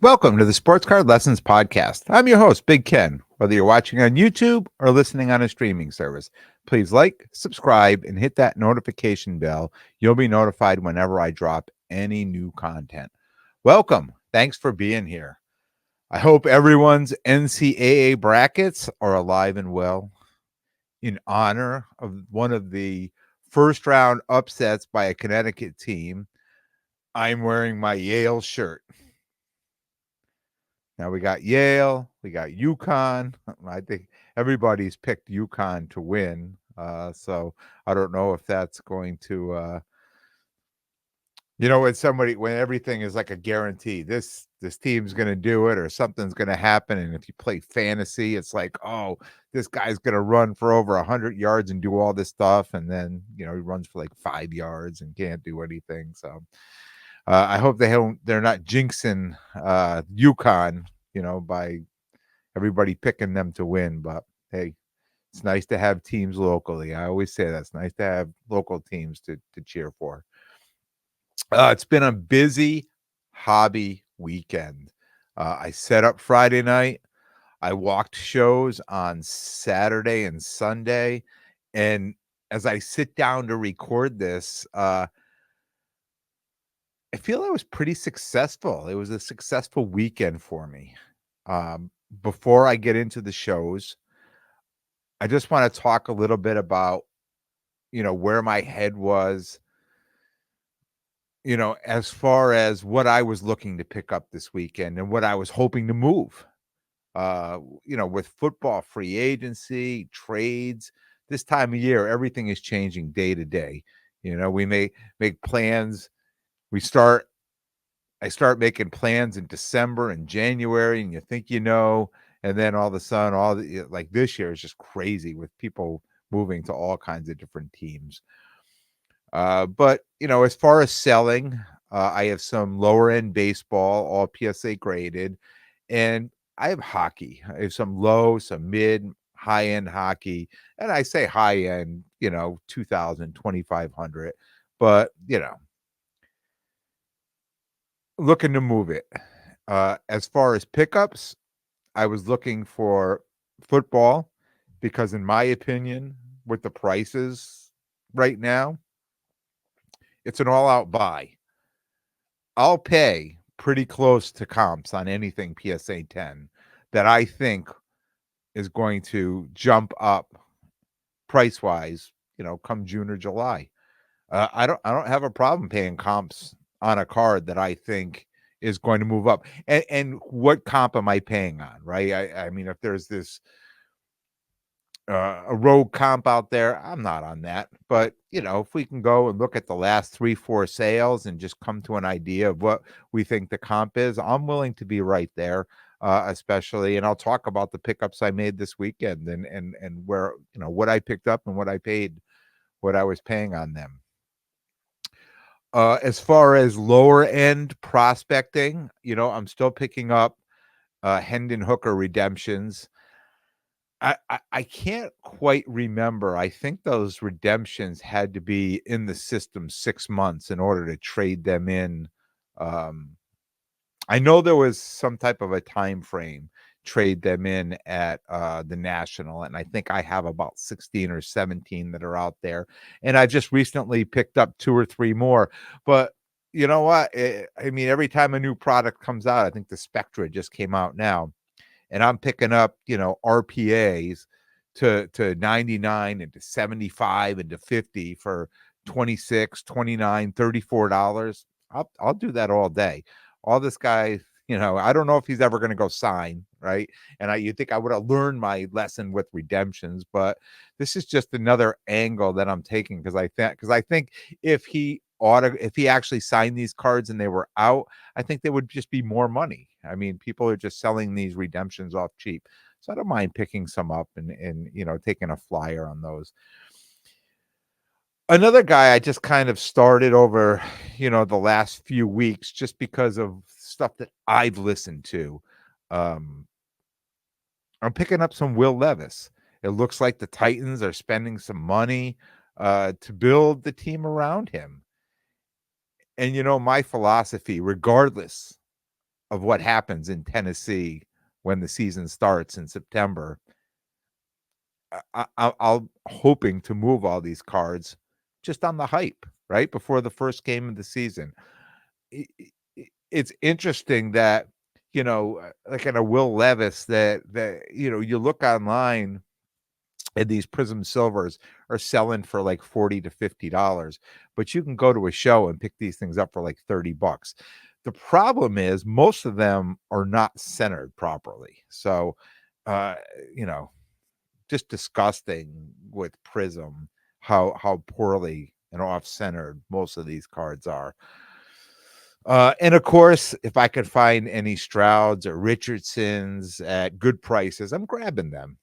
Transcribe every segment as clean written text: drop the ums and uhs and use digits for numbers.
Welcome to the Sports Card Lessons Podcast. I'm your host, Big Ken. Whether you're watching on YouTube or listening on a streaming service, please like, subscribe, and hit that notification bell. You'll be notified whenever I drop any new content. Welcome. Thanks for being here. I hope everyone's NCAA brackets are alive and well. In honor of one of the first round upsets by a Connecticut team, I'm wearing my Yale shirt. Now we got Yale, we got UConn. I think everybody's picked UConn to win. So I don't know if that's going to, when everything is like a guarantee, this team's going to do it or something's going to happen. And if you play fantasy, it's like, oh, this guy's going to run for over 100 yards and do all this stuff, and then he runs for like 5 yards and can't do anything. So I hope they're not jinxing UConn, by everybody picking them to win. But hey, it's nice to have teams locally. I always say that's nice to have local teams to cheer for. It's been a busy hobby weekend. I set up Friday night. I walked shows on Saturday and Sunday. And as I sit down to record this, I feel I was pretty successful. It was a successful weekend for me. Before I get into the shows, I just want to talk a little bit about, where my head was, as far as what I was looking to pick up this weekend and what I was hoping to move. With football free agency, trades, this time of year, everything is changing day to day. We may make plans. We start I start making plans in December and January, and you think and then all of a sudden, like this year is just crazy with people moving to all kinds of different teams. But as far as selling, I have some lower end baseball, all PSA graded, and I have hockey. I have some low, some mid, high end hockey, and I say high end, 2,000, 2,500, but looking to move it. As far as pickups, I was looking for football because, in my opinion, with the prices right now, it's an all out buy. I'll pay pretty close to comps on anything PSA 10 that I think is going to jump up price wise, come June or July. I don't have a problem paying comps on a card that I think is going to move up. And what comp am I paying on, right? I mean, if there's this a rogue comp out there, I'm not on that. But if we can go and look at the last 3-4 sales and just come to an idea of what we think the comp is, I'm willing to be right there. Especially, and I'll talk about the pickups I made this weekend and where what I picked up and what I paid, what I was paying on them. As far as lower end prospecting, I'm still picking up Hendon Hooker redemptions. I can't quite remember. I think those redemptions had to be in the system 6 months in order to trade them in. Um, I know there was some type of a time frame, trade them in at the National, and I think I have about 16 or 17 that are out there. And I just recently picked up 2 or 3 more. But you know what? I mean, every time a new product comes out, I think the Spectra just came out now, and I'm picking up, RPAs to 99 and to 75 and to 50 for 26, 29, $34. I'll do that all day. All this guy, I don't know if he's ever going to go sign, right? And you think I would have learned my lesson with redemptions, but this is just another angle that I'm taking because I think if he actually signed these cards and they were out, I think there would just be more money. I mean, people are just selling these redemptions off cheap. So I don't mind picking some up and taking a flyer on those. Another guy I just kind of started over, the last few weeks just because of stuff that I've listened to. Um, I'm picking up some Will Levis. It looks like the Titans are spending some money to build the team around him. And my philosophy, regardless of what happens in Tennessee when the season starts in September, I'll hoping to move all these cards just on the hype, right? Before the first game of the season. It's interesting that, like in a Will Levis that, you look online and these Prism Silvers are selling for like $40 to $50, but you can go to a show and pick these things up for like $30. The problem is most of them are not centered properly. So, uh, you know, just disgusting with Prism how poorly and off-centered most of these cards are. And of course, if I could find any Strouds or Richardsons at good prices, I'm grabbing them.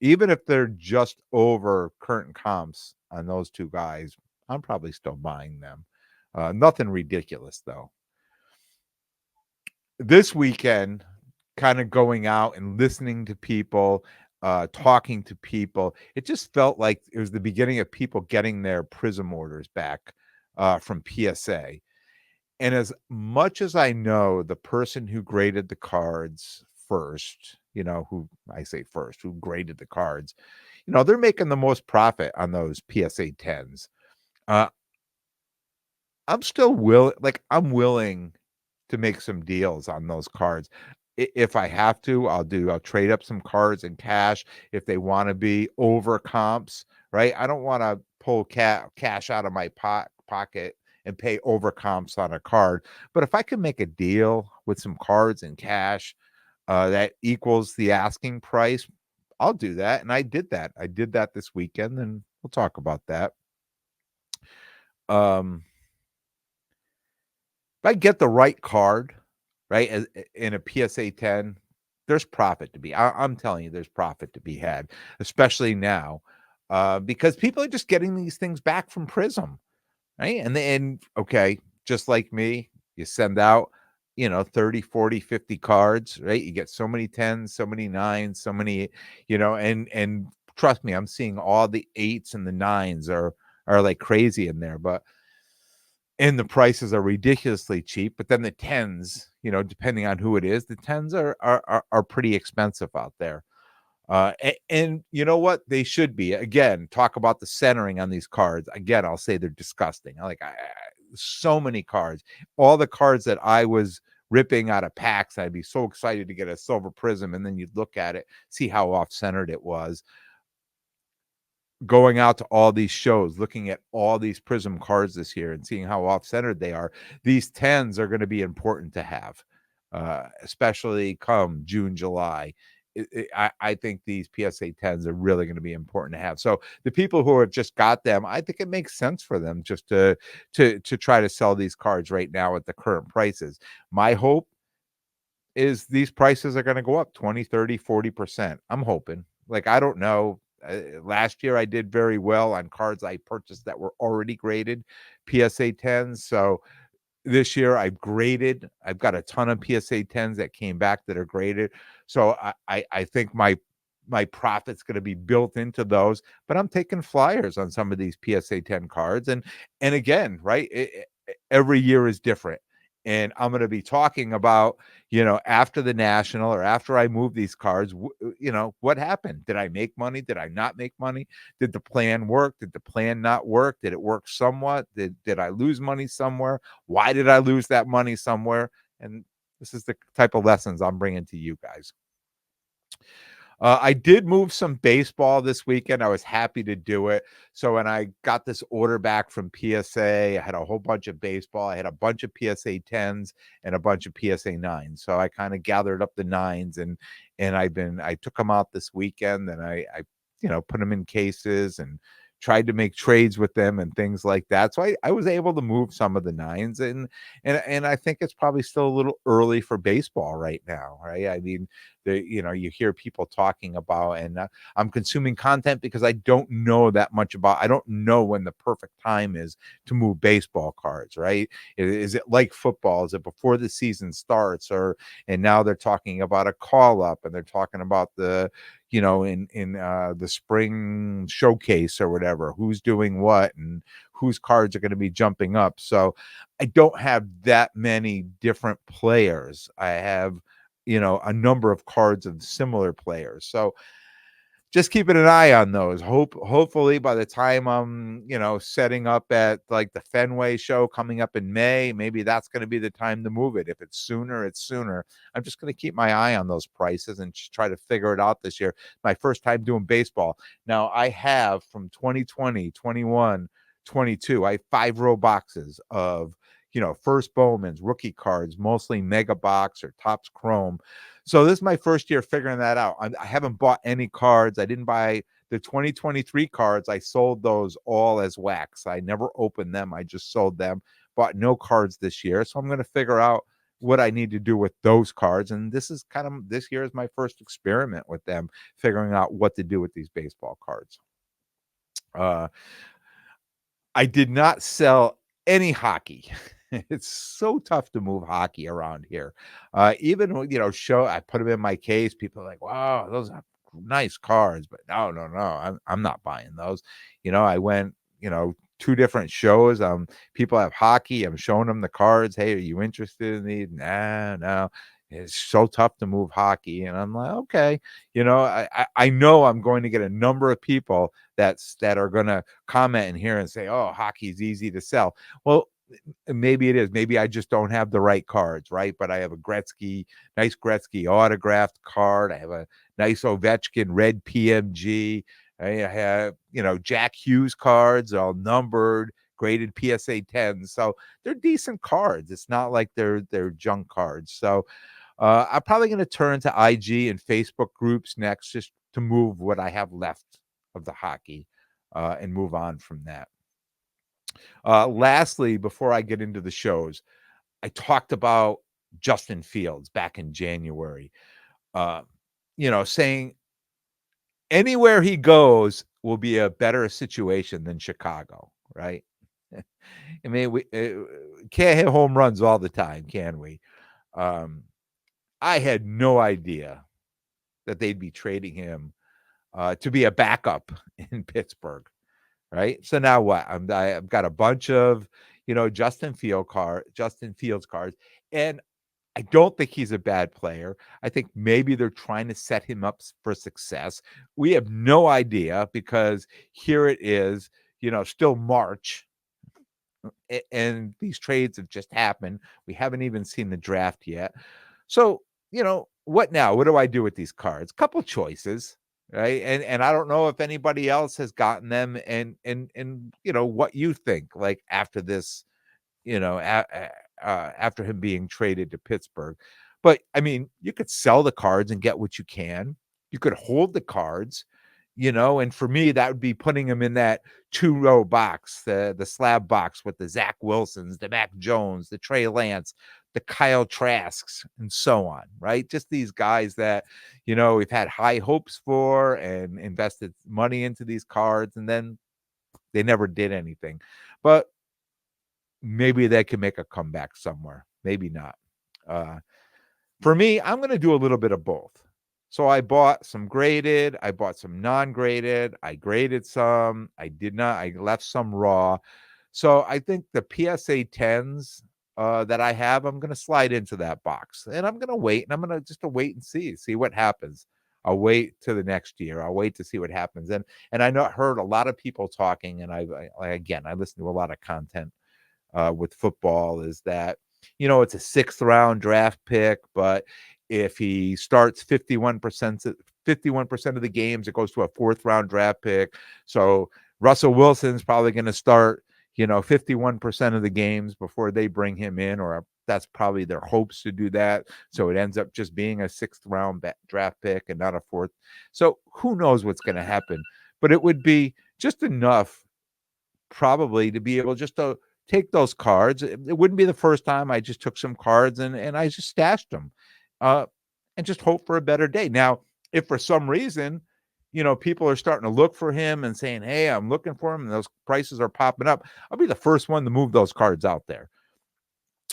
Even if they're just over current comps on those two guys, I'm probably still buying them. Nothing ridiculous though. This weekend, kind of going out and listening to people, talking to people, it just felt like it was the beginning of people getting their Prism orders back from PSA. And as much as I know the person who graded the cards first, who I say first, who graded the cards, they're making the most profit on those PSA 10s. Uh, I'm still I'm willing to make some deals on those cards. If I have to, I'll trade up some cards in cash if they want to be over comps, right? I don't want to pull cash out of my pocket and pay over comps on a card. But if I can make a deal with some cards in cash that equals the asking price, I'll do that. And I did that. I did that this weekend, and we'll talk about that. Um, if I get the right card, right, in a PSA 10, there's profit to be. I'm telling you, there's profit to be had, especially now, because people are just getting these things back from Prism, right? And okay, just like me, you send out, 30, 40, 50 cards, right? You get so many 10s, so many 9s, so many, and trust me, I'm seeing all the 8s and the 9s are like crazy in there, and the prices are ridiculously cheap. But then the 10s, depending on who it is, the 10s are pretty expensive out there. And you know what? They should be. Again, talk about the centering on these cards. Again, I'll say they're disgusting. So many cards. All the cards that I was ripping out of packs, I'd be so excited to get a silver Prism, and then you'd look at it, see how off-centered it was. Going out to all these shows, looking at all these Prism cards this year and seeing how off-centered they are, these 10s are gonna be important to have, especially come June, July. I think these PSA 10s are really gonna be important to have. So, the people who have just got them, I think it makes sense for them just to try to sell these cards right now at the current prices. My hope is these prices are gonna go up 20, 30, 40%. I'm hoping. Like, I don't know. Last year, I did very well on cards I purchased that were already graded PSA 10s. So this year, I've got a ton of PSA 10s that came back that are graded. So I think my profit's going to be built into those. But I'm taking flyers on some of these PSA 10 cards, and again, right? Every year is different. And I'm going to be talking about, after the national or after I move these cards, what happened? Did I make money? Did I not make money? Did the plan work? Did the plan not work? Did it work somewhat? Did I lose money somewhere? Why did I lose that money somewhere? And this is the type of lessons I'm bringing to you guys. I did move some baseball this weekend. I was happy to do it. So when I got this order back from PSA, I had a whole bunch of baseball. I had a bunch of PSA 10s and a bunch of PSA 9s. So I kind of gathered up the 9s, and I took them out this weekend, and I put them in cases and tried to make trades with them and things like that. So I was able to move some of the 9s, and I think it's probably still a little early for baseball right now, right? I mean, you hear people talking about, and I'm consuming content because I don't know that much about. I don't know when the perfect time is to move baseball cards, right? Is it like football? Is it before the season starts, and now they're talking about a call up, and they're talking about the in the spring showcase or whatever, who's doing what and whose cards are going to be jumping up. So I don't have that many different players. I have, a number of cards of similar players. So just keeping an eye on those. Hopefully by the time I'm, setting up at like the Fenway show coming up in May, maybe that's going to be the time to move it. If it's sooner, it's sooner. I'm just going to keep my eye on those prices and just try to figure it out this year. My first time doing baseball. Now I have from 2020, 21, 22, I have 5-row boxes of, first Bowman's, rookie cards, mostly mega box or Topps Chrome. So this is my first year figuring that out. I haven't bought any cards. I didn't buy the 2023 cards. I sold those all as wax. I never opened them. I just sold them. Bought no cards this year. So I'm going to figure out what I need to do with those cards. And this year is my first experiment with them, figuring out what to do with these baseball cards. I did not sell any hockey. It's so tough to move hockey around here. Even when, I put them in my case. People are like, wow, those are nice cards, but no, I'm not buying those. I went, 2 different shows. People have hockey. I'm showing them the cards. Hey, are you interested in these? Nah, no. It's so tough to move hockey. And I'm like, okay, I know I'm going to get a number of people that are going to comment in here and say, oh, hockey's easy to sell. Well, maybe it is. Maybe I just don't have the right cards, right? But I have a nice Gretzky autographed card. I have a nice Ovechkin red PMG. I have, Jack Hughes cards, all numbered, graded PSA 10s. So they're decent cards. It's not like they're junk cards. So I'm probably going to turn to IG and Facebook groups next, just to move what I have left of the hockey and move on from that. Lastly, before I get into the shows, I talked about Justin Fields back in January, saying anywhere he goes will be a better situation than Chicago, right? I mean, we can't hit home runs all the time, can we? I had no idea that they'd be trading him to be a backup in Pittsburgh. Right. So now what? I've got a bunch of, Justin Fields cards. And I don't think he's a bad player. I think maybe they're trying to set him up for success. We have no idea, because here it is, still March. And these trades have just happened. We haven't even seen the draft yet. So, what now? What do I do with these cards? Couple choices. Right. And I don't know if anybody else has gotten them, and what you think, like, after this, after him being traded to Pittsburgh. But I mean, you could sell the cards and get what you can. You could hold the cards, and for me, that would be putting them in that 2-row box, the slab box with the Zach Wilsons, the Mac Jones, the Trey Lance, the Kyle Trasks, and so on, right? Just these guys that, we've had high hopes for and invested money into these cards, and then they never did anything. But maybe they can make a comeback somewhere. Maybe not. For me, I'm going to do a little bit of both. So I bought some graded, I bought some non-graded, I graded some, I left some raw. So I think the PSA 10s that I have, I'm going to slide into that box, and I'm going to wait, and I'm going to just wait and see what happens. I'll wait to the next year. I'll wait to see what happens. And I heard a lot of people talking, and I listen to a lot of content with football, is that, it's a 6th round draft pick, but if he starts 51% of the games, it goes to a 4th round draft pick. So Russell Wilson's probably going to start, 51% of the games before they bring him in, or that's probably their hopes to do that. So it ends up just being a 6th round draft pick and not a 4th. So who knows what's going to happen, but it would be just enough probably to be able just to take those cards. It wouldn't be the first time I just took some cards and I just stashed them, and just hope for a better day. Now, if for some reason, people are starting to look for him and saying, hey, I'm looking for him, and those prices are popping up, I'll be the first one to move those cards out there.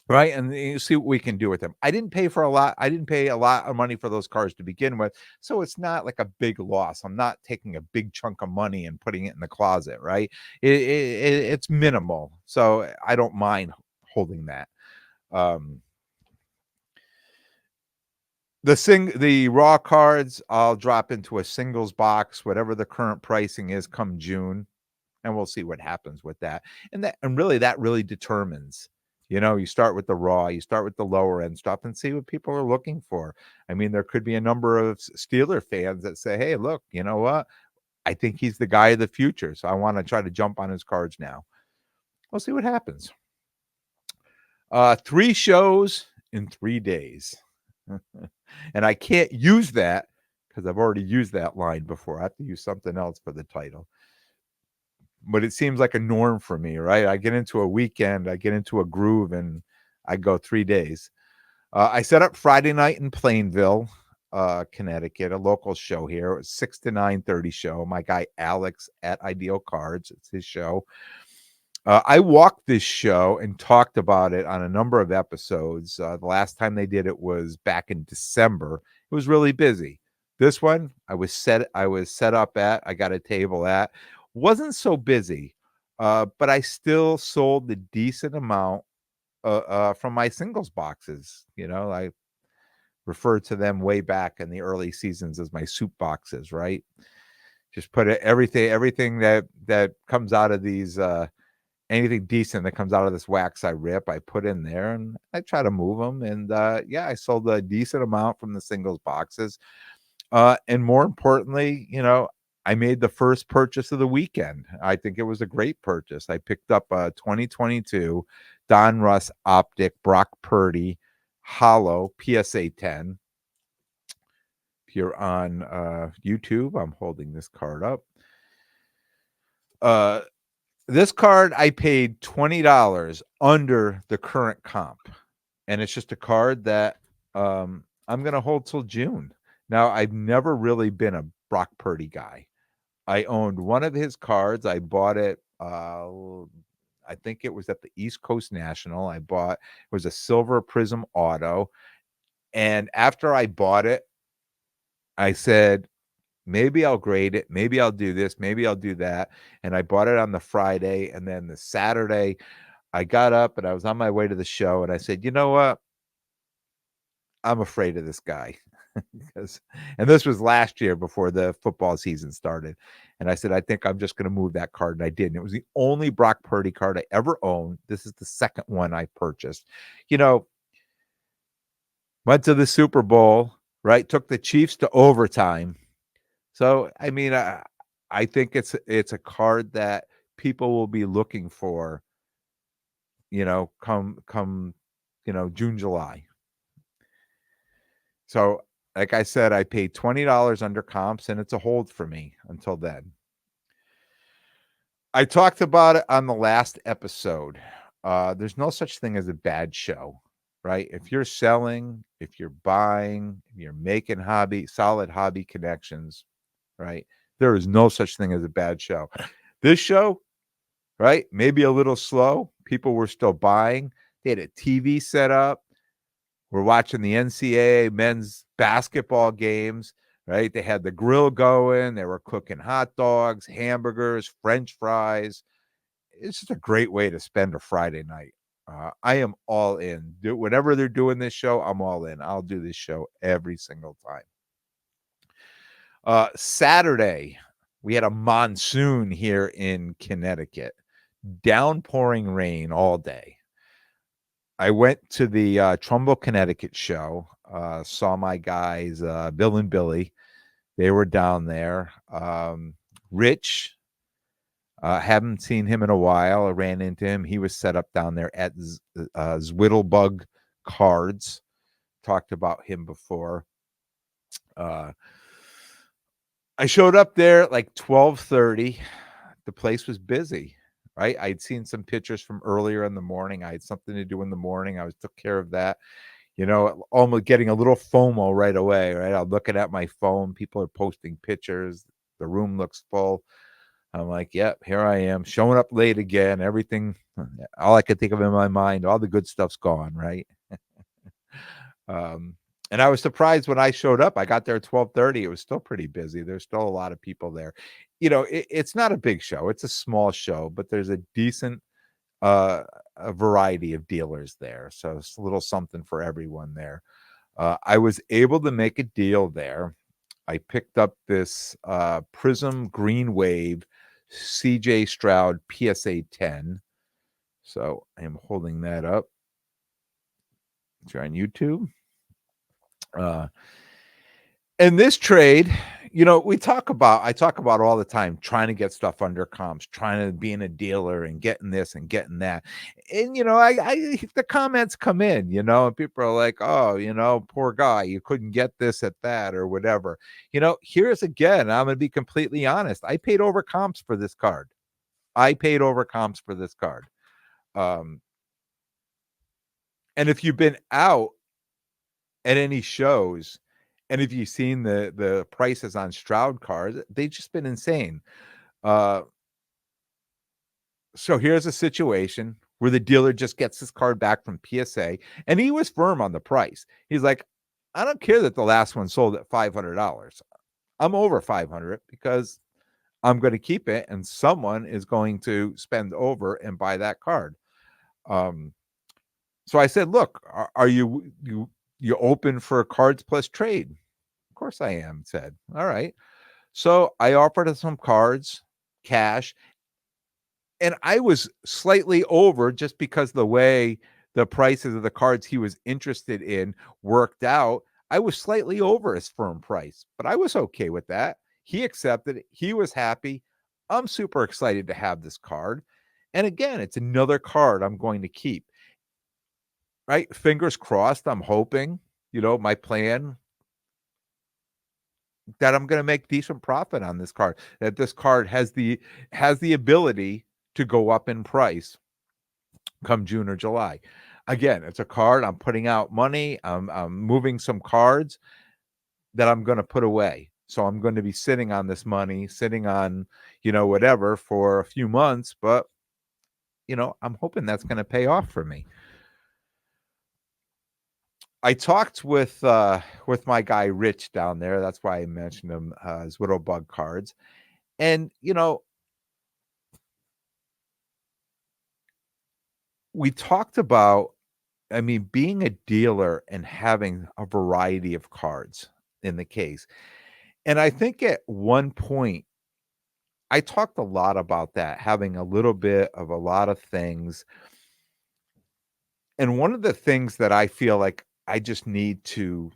right? And you see what we can do with them. I didn't pay for a lot. I didn't pay a lot of money for those cards to begin with, so it's not like a big loss. I'm not taking a big chunk of money and putting it in the closet, right? It's minimal, so I don't mind holding that. Um, the raw cards, I'll drop into a singles box, whatever the current pricing is come June, and we'll see what happens with that. And really that really determines, you start with the raw, you start with the lower end stuff and see what people are looking for. I mean, there could be a number of Steeler fans that say, "Hey, look, you know what? I think he's the guy of the future, so I want to try to jump on his cards now." We'll see what happens. 3 shows in 3 days. And I can't use that because I've already used that line before. I have to use something else for the title. But it seems like a norm for me, right? I get into a weekend, I get into a groove, and I go 3 days. I set up Friday night in Plainville, Connecticut, a local show here. It was 6 to 9:30 show. My guy Alex at Ideal Cards, it's his show. I walked this show and talked about it on a number of episodes. The last time they did it was back in December. It was really busy. This one, I was set up at. I got a table at. Wasn't so busy, but I still sold the decent amount from my singles boxes. I referred to them way back in the early seasons as my soup boxes. Right, just put everything that comes out of these. Anything decent that comes out of this wax I rip, I put in there and I try to move them. And yeah, I sold a decent amount from the singles boxes. And more importantly, I made the first purchase of the weekend. I think it was a great purchase. I picked up a 2022 Donruss Optic Brock Purdy Hollow PSA 10. If you're on YouTube, I'm holding this card up. This card I paid $20 under the current comp, and it's just a card that I'm gonna hold till June. Now, I've never really been a Brock Purdy guy. I owned one of his cards. I bought it. I think it was at the East Coast National. It was a silver Prism Auto, and after I bought it, I said, maybe I'll grade it. Maybe I'll do this. Maybe I'll do that. And I bought it on the Friday. And then the Saturday, I got up and I was on my way to the show. And I said, you know what? I'm afraid of this guy. And this was last year before the football season started. And I said, I think I'm just going to move that card. And I did. And it was the only Brock Purdy card I ever owned. This is the second one I purchased. You know, went to the Super Bowl, right? Took the Chiefs to overtime. So, I mean, I think it's a card that people will be looking for, come, June, July. So, like I said, I paid $20 under comps, and it's a hold for me until then. I talked about it on the last episode. There's no such thing as a bad show, right? If you're selling, if you're buying, if you're making solid hobby connections, right? There is no such thing as a bad show. This show, right? Maybe a little slow. People were still buying. They had a TV set up. We're watching the NCAA men's basketball games, right? They had the grill going. They were cooking hot dogs, hamburgers, French fries. It's just a great way to spend a Friday night. I am all in. Whenever they're doing this show, I'm all in. I'll do this show every single time. Saturday, we had a monsoon here in Connecticut, downpouring rain all day. I went to the Trumbull, Connecticut show, saw my guys, Bill and Billy. They were down there. Rich, haven't seen him in a while. I ran into him. He was set up down there at Zwiddlebug Cards. Talked about him before. I showed up there at like 12:30. The place was busy, right? I'd seen some pictures from earlier in the morning. I had something to do in the morning. I took care of that. Almost getting a little FOMO right away, right? I'm looking at my phone. People are posting pictures. The room looks full. I'm like, yep, here I am showing up late again. Everything, all I could think of in my mind, all the good stuff's gone, right? Um, and I was surprised when I showed up. I got there at 12:30. It was still pretty busy. There's still a lot of people there. It's not a big show. It's a small show, but there's a decent uh a variety of dealers there. So it's a little something for everyone there. I was able to make a deal there. I picked up this Prism Green Wave CJ Stroud PSA 10. So I am holding that up. If you're on YouTube. Uh, and this trade, I talk about all the time trying to get stuff under comps, trying to be in a dealer and getting this and getting that. And I the comments come in, and people are like, "Oh, poor guy, you couldn't get this at that or whatever." Here's again, I'm going to be completely honest. I paid over comps for this card. Um, and if you've been out at any shows, and if you've seen the prices on Stroud cards, they've just been insane. Uh, so here's a situation where the dealer just gets this card back from PSA, and he was firm on the price. He's like, I don't care that the last one sold at $500. I'm over 500 because I'm going to keep it, and someone is going to spend over and buy that card. So I said, look, are you open for cards plus trade? Of course I am, said. All right. So I offered him some cards, cash, and I was slightly over just because the way the prices of the cards he was interested in worked out. I was slightly over his firm price, but I was okay with that. He accepted it. He was happy. I'm super excited to have this card. And again, it's another card I'm going to keep. Right? Fingers crossed. I'm hoping, my plan that I'm going to make decent profit on this card, that this card has the ability to go up in price come June or July. Again, it's a card. I'm putting out money. I'm moving some cards that I'm going to put away. So I'm going to be sitting on this money, sitting on, whatever for a few months, but I'm hoping that's going to pay off for me. I talked with my guy Rich down there. That's why I mentioned him, his Whittlebug cards. And we talked about, being a dealer and having a variety of cards in the case. And I think at one point I talked a lot about that, having a little bit of a lot of things. And one of the things that I feel like I just need to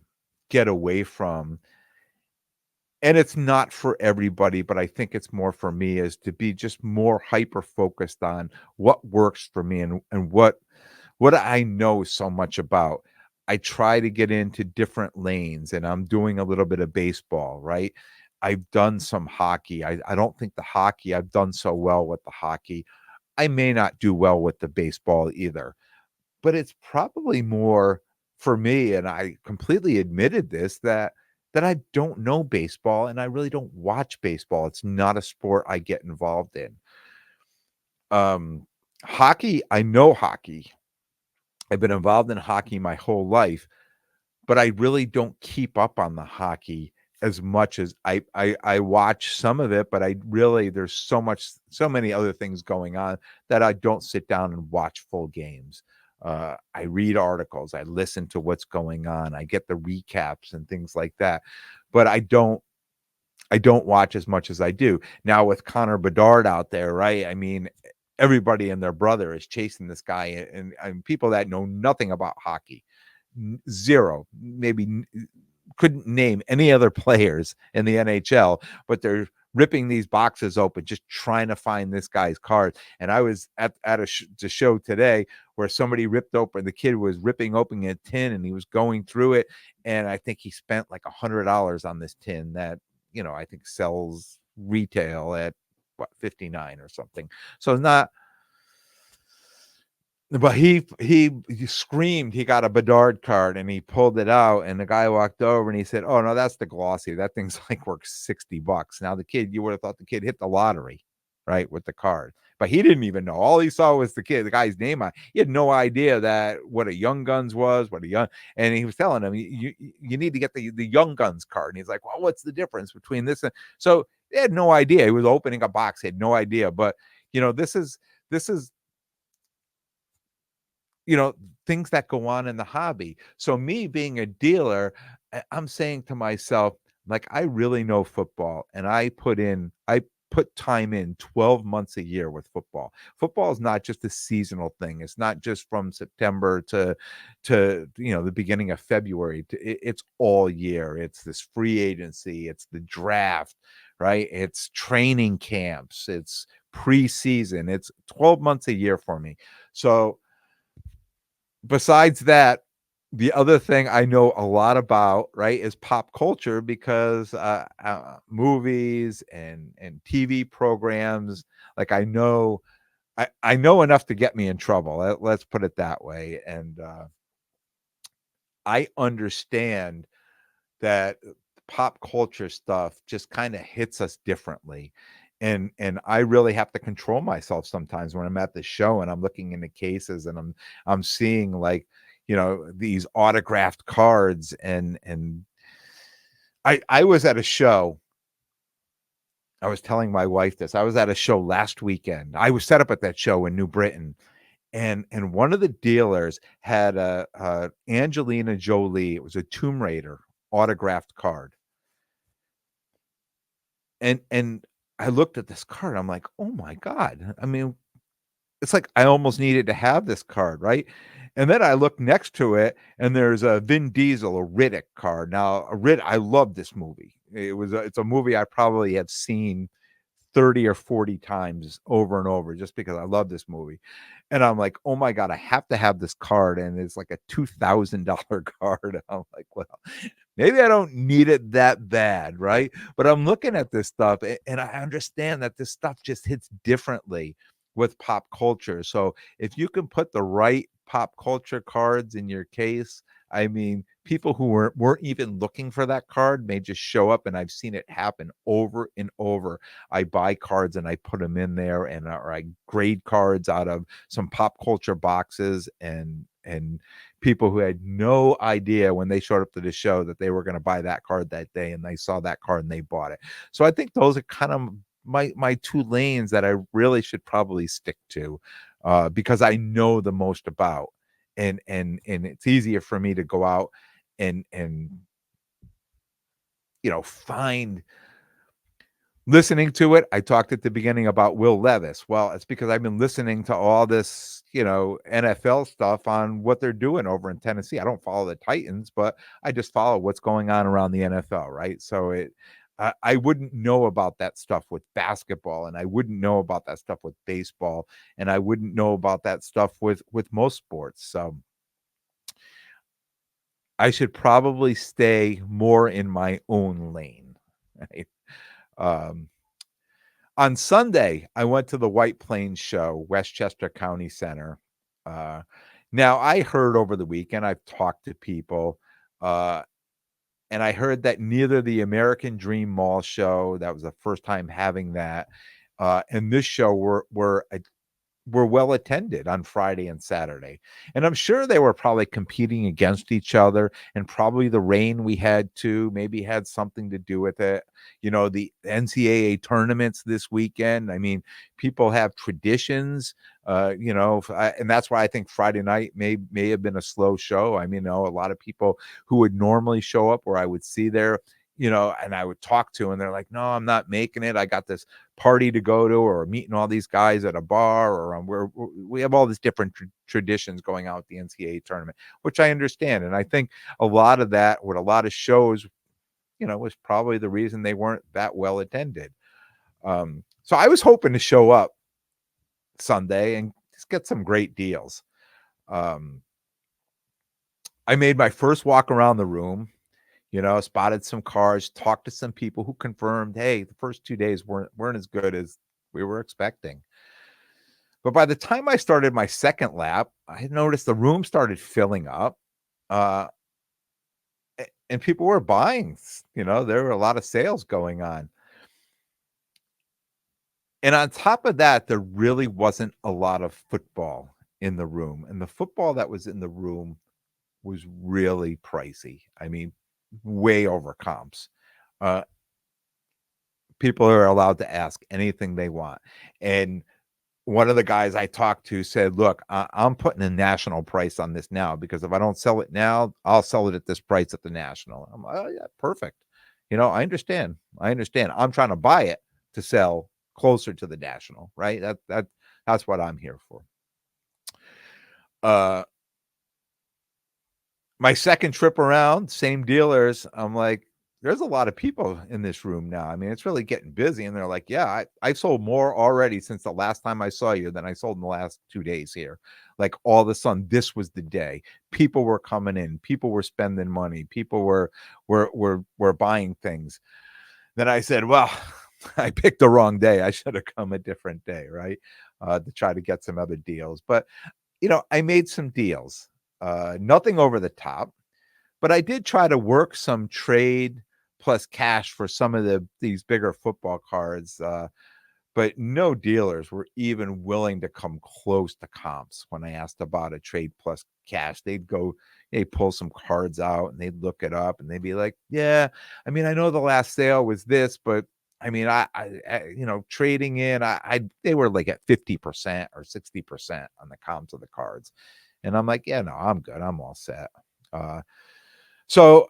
get away from, and it's not for everybody, but I think it's more for me, is to be just more hyper focused on what works for me and what I know so much about. I try to get into different lanes, and I'm doing a little bit of baseball, right? I've done some hockey. I don't think the hockey, I've done so well with the hockey. I may not do well with the baseball either, but it's probably more for me, and I completely admitted this, that I don't know baseball and I really don't watch baseball. It's not a sport I get involved in. Um, Hockey, I know hockey. I've been involved in hockey my whole life, but I really don't keep up on the hockey as much as I watch some of it, but I really, there's so many other things going on that I don't sit down and watch full games. I read articles, I listen to what's going on, I get the recaps and things like that, but I don't watch as much as I do. Now with Connor Bedard out there, right? Everybody and their brother is chasing this guy, and people that know nothing about hockey, zero, maybe couldn't name any other players in the NHL, but they're ripping these boxes open, just trying to find this guy's cards. And I was at the show today where somebody ripped open, the kid was ripping open a tin and he was going through it. And I think he spent like $100 on this tin that, I think sells retail at what, 59 or something. So it's not, but he screamed he got a Bedard card and he pulled it out, and the guy walked over and he said, "Oh no, that's the glossy. That thing's like worth $60." Now the kid, you would have thought the kid hit the lottery. right, with the card. But he didn't even know. All he saw was the guy's name on. He had no idea that what a Young Guns was, and he was telling him, you need to get the Young Guns card. And he's like, well, what's the difference between this and so they had no idea. He was opening a box, he had no idea. But this is things that go on in the hobby. So me being a dealer, I'm saying to myself, like, I really know football, and I put time in 12 months a year with football. Football is not just a seasonal thing. It's not just from September to the beginning of February. It's all year. It's this free agency. It's the draft, right? It's training camps. It's preseason. It's 12 months a year for me. So besides that, the other thing I know a lot about, right, is pop culture because movies and TV programs. Like I know enough to get me in trouble. Let's put it that way. And I understand that pop culture stuff just kind of hits us differently. And I really have to control myself sometimes when I'm at the show and I'm looking into cases and I'm seeing, like, these autographed cards. And I was at a show. I was telling my wife this. I was at a show last weekend. I was set up at that show in New Britain, and one of the dealers had a Angelina Jolie. It was a Tomb Raider autographed card. And I looked at this card, I'm like, "Oh my god." I mean, it's like I almost needed to have this card, right? And then I look next to it, and there's a Vin Diesel, a Riddick card. Now, I love this movie. It's a movie I probably have seen 30 or 40 times over and over just because I love this movie. And I'm like, "Oh my god, I have to have this card," and it's like a $2,000 card. I'm like, "Well, maybe I don't need it that bad," right? But I'm looking at this stuff, and I understand that this stuff just hits differently with pop culture. So if you can put the right pop culture cards in your case, I mean, people who weren't even looking for that card may just show up, and I've seen it happen over and over. I buy cards and I put them in there, or I grade cards out of some pop culture boxes, and people who had no idea when they showed up to the show that they were going to buy that card that day, and they saw that card and they bought it. So I think those are kind of my two lanes that I really should probably stick to, because I know the most about, and it's easier for me to go out and find. Listening to it, I talked at the beginning about Will Levis. Well, it's because I've been listening to all this, NFL stuff on what they're doing over in Tennessee. I don't follow the Titans, but I just follow what's going on around the NFL, right? So I wouldn't know about that stuff with basketball, and I wouldn't know about that stuff with baseball, and I wouldn't know about that stuff with most sports. So I should probably stay more in my own lane, right? Um, On Sunday, I went to the White Plains show, Westchester County Center. Uh, Now I heard over the weekend, I've talked to people, uh, and I heard that neither the American Dream Mall show, that was the first time having that, and this show were well attended on Friday and Saturday. And I'm sure they were probably competing against each other, and probably the rain we had too maybe had something to do with it. The NCAA tournaments this weekend. I mean, people have traditions, and that's why I think Friday night may have been a slow show. I mean, a lot of people who would normally show up where I would see there, and I would talk to, and they're like, "No, I'm not making it. I got this party to go to, or meeting all these guys at a bar, or we have all these different traditions going on with the NCAA tournament," which I understand. And I think a lot of that with a lot of shows, was probably the reason they weren't that well attended. So I was hoping to show up Sunday and just get some great deals. Um, I made my first walk around the room, spotted some cars, talked to some people who confirmed, hey, the first 2 days weren't as good as we were expecting. But by the time I started my second lap, I noticed the room started filling up, uh, and people were buying. There were a lot of sales going on. And on top of that, there really wasn't a lot of football in the room, and the football that was in the room was really pricey. I mean, way over comps. Uh, People are allowed to ask anything they want, and one of the guys I talked to said, "Look, I'm putting a national price on this now because if I don't sell it now, I'll sell it at this price at the national." I'm like, "Oh, yeah, perfect." I understand. I understand. I'm trying to buy it to sell closer to the national, right? That's what I'm here for. Uh, my second trip around, same dealers. I'm like, there's a lot of people in this room now. I mean, it's really getting busy. And they're like, yeah, I sold more already since the last time I saw you than I sold in the last 2 days here. Like all of a sudden, this was the day. People were coming in, people were spending money, people were buying things. Then I said, well, I picked the wrong day. I should have come a different day, right? To try to get some other deals. But I made some deals. Nothing over the top, but I did try to work some trade plus cash for some of these bigger football cards. But no dealers were even willing to come close to comps when I asked about a trade plus cash. They'd pull some cards out and they'd look it up and they'd be like, "Yeah, I mean, I know the last sale was this, but I mean, trading in, they were like at 50% or 60% on the comps of the cards." And I'm like, "Yeah, no, I'm good. I'm all set." So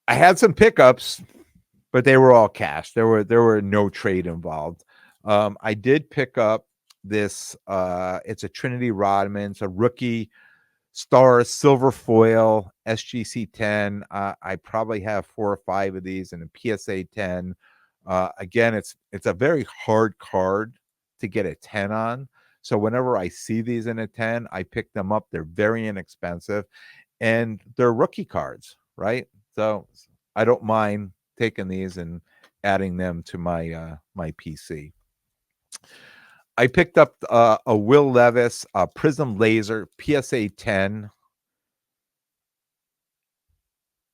I had some pickups, but they were all cash. There were no trade involved. I did pick up this. It's a Trinity Rodman. It's a rookie star silver foil SGC 10. I probably have 4 or 5 of these in a PSA 10. Again, it's a very hard card to get a 10 on. So whenever I see these in a 10, I pick them up. They're very inexpensive and they're rookie cards, right? So I don't mind taking these and adding them to my PC. I picked up a Will Levis Prism Laser PSA 10,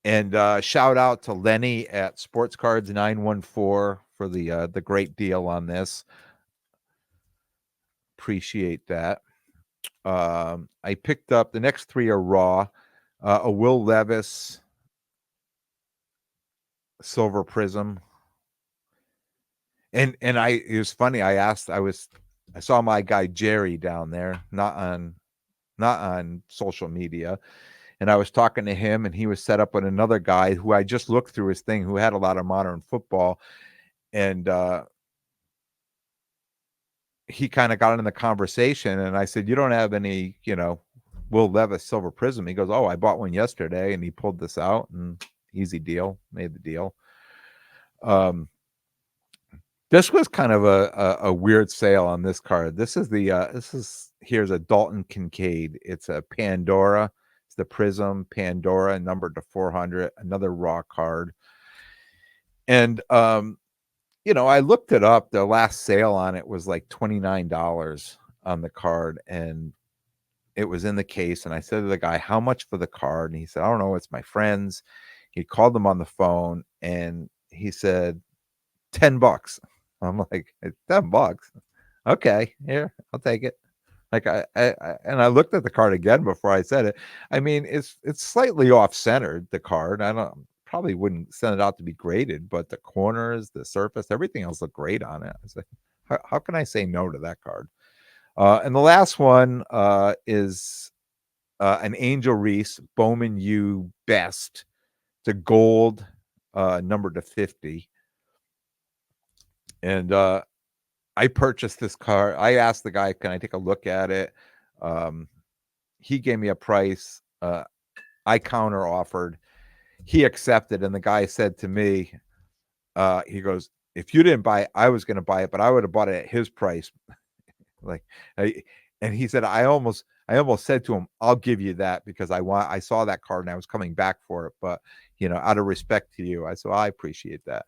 and shout out to Lenny at Sports Cards 914 for the great deal on this. Appreciate that. I picked up the next 3 are raw. A Will Levis Silver Prism. And it was funny. I saw my guy Jerry down there, not on social media, and I was talking to him, and he was set up with another guy who I just looked through his thing, who had a lot of modern football, and he kind of got in the conversation, and I said, "You don't have any, Will Levis Silver Prism?" He goes, "Oh, I bought one yesterday," and he pulled this out, and easy deal, made the deal. This was kind of a weird sale on this card. Here's a Dalton Kincaid. It's a Pandora. It's the Prism Pandora, numbered to 400, another raw card. And I looked it up. The last sale on it was like $29 on the card, and it was in the case. And I said to the guy, "How much for the card?" And he said, "I don't know, it's my friends." He called them on the phone and he said, $10. I'm like, $10? Okay, here, I'll take it. Like I looked at the card again before I said it. I mean, it's slightly off centered, the card. I don't Probably wouldn't send it out to be graded, but the corners, the surface, everything else looked great on it. I was like, how can I say no to that card? And the last one is an Angel Reese Bowman U Best. It's a gold, number to 50. And I purchased this car. I asked the guy, "Can I take a look at it?" Um, he gave me a price. I counter offered. He accepted, and the guy said to me, he goes, "If you didn't buy it, I was going to buy it, but I would have bought it at his price." Like, and he said, I almost said to him, "I'll give you that because I saw that card and I was coming back for it, but out of respect to you." I said, "I appreciate that."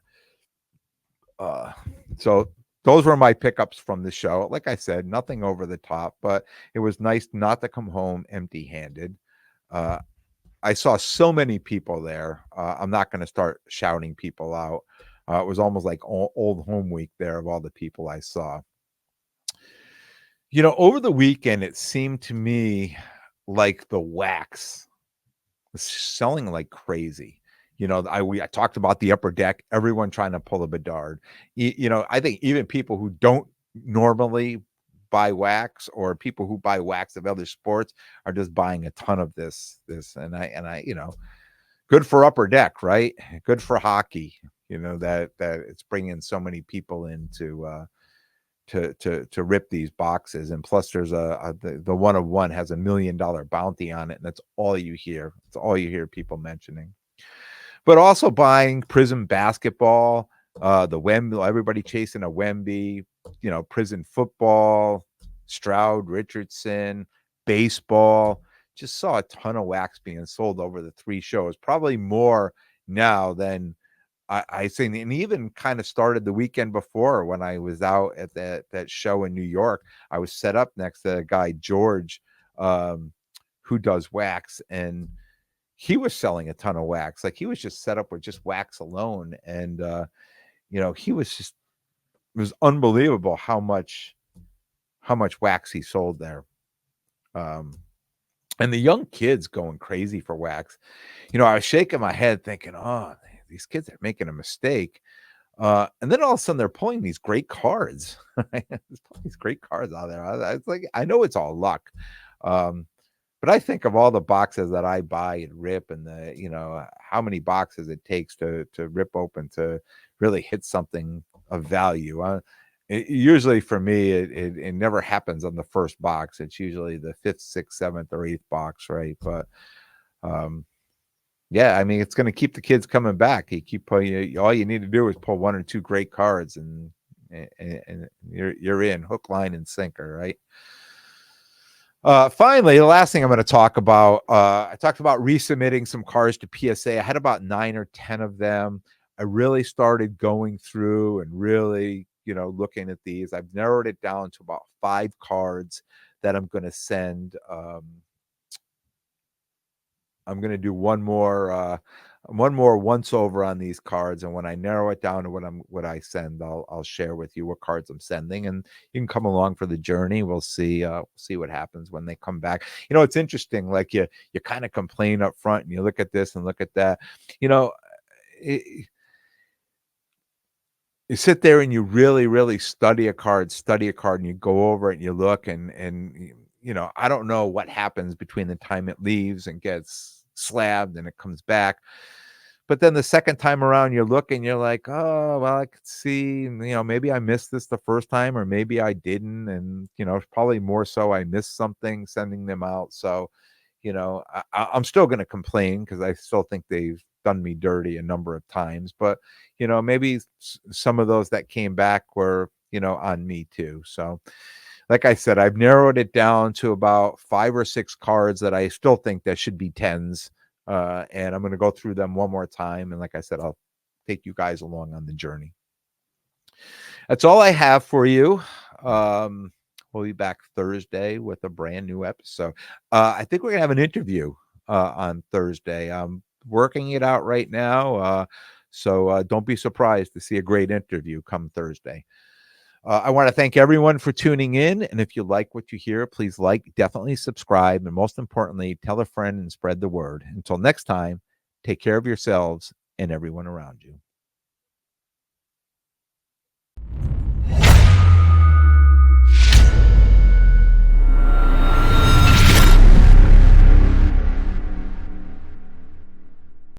Uh, so those were my pickups from the show. Like I said, nothing over the top, but it was nice not to come home empty-handed. Uh, I saw so many people there. I'm not going to start shouting people out. It was almost like old home week there of all the people I saw. Over the weekend, it seemed to me like the wax was selling like crazy. I talked about the upper deck, everyone trying to pull a Bedard. I think even people who don't normally buy wax or people who buy wax of other sports are just buying a ton of this and good for upper deck, right? Good for hockey, that it's bringing so many people in to rip these boxes. And plus there's the one of one has $1 million bounty on it, and that's all you hear. It's all you hear people mentioning. But also buying Prism basketball, the Wemby, everybody chasing a Wemby, Prison football, Stroud, Richardson, baseball. Just saw a ton of wax being sold over the 3 shows, probably more now than I seen, and even kind of started the weekend before when I was out at that show in New York. I was set up next to a guy, George, um, who does wax, and he was selling a ton of wax. Like, he was just set up with just wax alone, and he was just it was unbelievable how much wax he sold there. Um, and the young kids going crazy for wax. I was shaking my head thinking, oh, these kids are making a mistake. And then all of a sudden they're pulling these great cards. These great cards out there. It's like, I know it's all luck. But I think of all the boxes that I buy and rip, and how many boxes it takes to rip open to really hit something of value. Usually for me, it never happens on the first box. It's usually the 5th, 6th, 7th, or 8th box, right? But yeah, I mean, it's going to keep the kids coming back. You keep pulling. All you need to do is pull 1 or 2 great cards, and you're in hook, line, and sinker, right? Finally, the last thing I'm going to talk about. I talked about resubmitting some cards to PSA. I had about 9 or 10 of them. I really started going through and really, looking at these. I've narrowed it down to about 5 cards that I'm going to send. I'm going to do one more once over on these cards, and when I narrow it down to what I send, I'll share with you what cards I'm sending, and you can come along for the journey. We'll see what happens when they come back. It's interesting. Like, you kind of complain up front, and you look at this and look at that. You sit there and you really, really study a card, and you go over it and you look, and I don't know what happens between the time it leaves and gets slabbed and it comes back. But then the second time around, you look and you're like, oh, well, I could see, maybe I missed this the first time, or maybe I didn't. And, probably more so I missed something sending them out. So, I'm still going to complain because I still think they've done me dirty a number of times. But, maybe some of those that came back were, on me too. So, like I said, I've narrowed it down to about 5 or 6 cards that I still think that should be 10s. And I'm going to go through them one more time. And like I said, I'll take you guys along on the journey. That's all I have for you. We'll be back Thursday with a brand new episode. I think we're going to have an interview on Thursday. I'm working it out right now. So don't be surprised to see a great interview come Thursday. I want to thank everyone for tuning in. And if you like what you hear, please definitely subscribe. And most importantly, tell a friend and spread the word. Until next time, take care of yourselves and everyone around you.